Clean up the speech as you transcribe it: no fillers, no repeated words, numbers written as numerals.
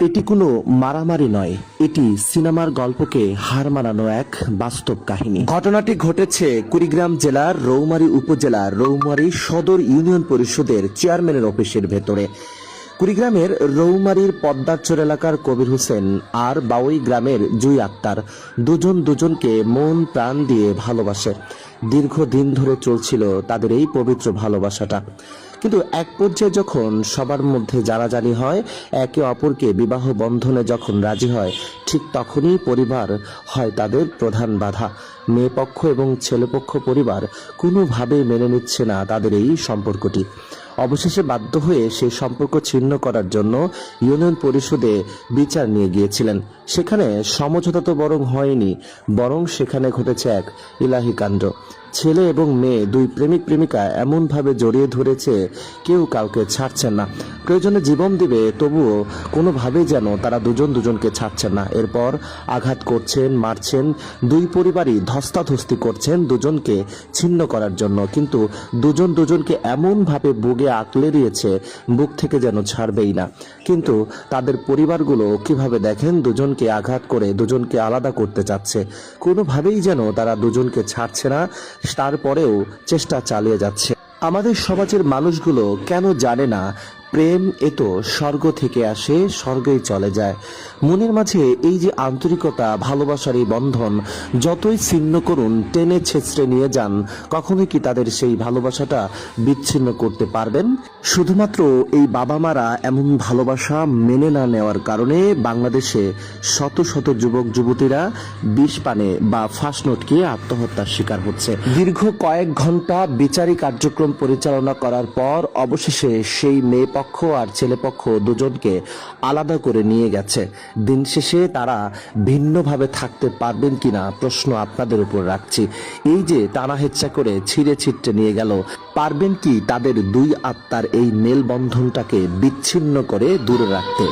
এটি কোনো মারামারি নয়, এটি সিনেমার গল্পকে হার মানানো এক বাস্তব কাহিনী। ঘটনাটি ঘটেছে কুড়িগ্রাম জেলার রৌমারী উপজেলার রৌমারী সদর ইউনিয়ন পরিষদের চেয়ারম্যানের অফিসের ভেতরে। কুড়িগ্রামের রৌমারীর পদ্মারচর এলাকার কবির হোসেন আর বাউই গ্রামের জুই আক্তার দুজনকে মন প্রাণ দিয়ে ভালোবাসে। দীর্ঘদিন ধরে চলছিল তাদের এই পবিত্র ভালোবাসাটা, কিন্তু এক পর্যায়ে যখন সবার মধ্যে জানাজানি হয়, একে অপরকে বিবাহ বন্ধনে যখন রাজি হয়, ঠিক তখনই পরিবার হয় তাদের প্রধান বাধা। মেয়ে পক্ষ এবং ছেলেপক্ষ পরিবার কোনোভাবেই মেনে নিচ্ছে না তাদের এই সম্পর্কটি। অবশেষে বাধ্য হয়ে সেই সম্পর্ক ছিন্ন করার জন্য ইউনিয়ন পরিষদে বিচার নিয়ে গিয়েছিলেন। সেখানে সমঝোতা তো বরং হয়নি, বরং সেখানে ঘটেছে এক ইলাহি কাণ্ড। ছেলে এবং মেয়ে দুই প্রেমিক প্রেমিকা এমনভাবে জড়িয়ে ধরেছে, কেউ কাউকে ছাড়ছেন না। প্রয়োজনে জীবন দিবে, তবুও কোনোভাবেই যেন তারা দুজনকে ছাড়ছেন না। এরপর আঘাত করছেন, মারছেন, দুই পরিবারই ধস্তাধস্তি করছেন দুজনকে ছিন্ন করার জন্য। কিন্তু দুজনকে এমনভাবে বুকে আঁকলে দিয়েছে, বুক থেকে যেন ছাড়বেই না। কিন্তু তাদের পরিবারগুলো কিভাবে দেখেন দুজনকে আঘাত করে দুজনকে আলাদা করতে চাচ্ছে, কোনোভাবেই যেন তারা দুজনকে ছাড়ছে না, তারপরেও চেষ্টা চালিয়ে যাচ্ছে। আমাদের সমাজের মানুষগুলো কেন জানে না প্রেম এ তো স্বর্গ থেকে আসে, স্বর্গেই চলে যায়। মনের মাঝে এই যে আন্তরিকতা, ভালোবাসার এই বন্ধন যতই ছিন্ন করুন, টেনে ছেঁচড়ে নিয়ে যান, কখনোই কি তাদের সেই ভালোবাসাটা বিচ্ছিন্ন করতে পারবেন? শুধুমাত্র এই বাবা মারা এমন ভালোবাসা মেনে না নেওয়ার কারণে বাংলাদেশে শত শত যুবক যুবতীরা বিষ পানে বা ফাঁস লটকে আত্মহত্যার শিকার হচ্ছে। দীর্ঘ কয়েক ঘন্টা বিচারিক কার্যক্রম পরিচালনা করার পর অবশেষে সেই মেয়ে পক্ষ আর ছেলে পক্ষ দুজনকে আলাদা করে নিয়ে গেছে। দিন শেষে তারা ভিন্নভাবে থাকতে পারবেন কিনা প্রশ্ন আপনাদের উপর রাখছি। এই যে টানা হেচ্ছা করে ছিঁড়ে ছিটতে নিয়ে গেল, পারবেন কি তাদের দুই আত্মার এই মেলবন্ধনটাকে বিচ্ছিন্ন করে দূরে রাখতে?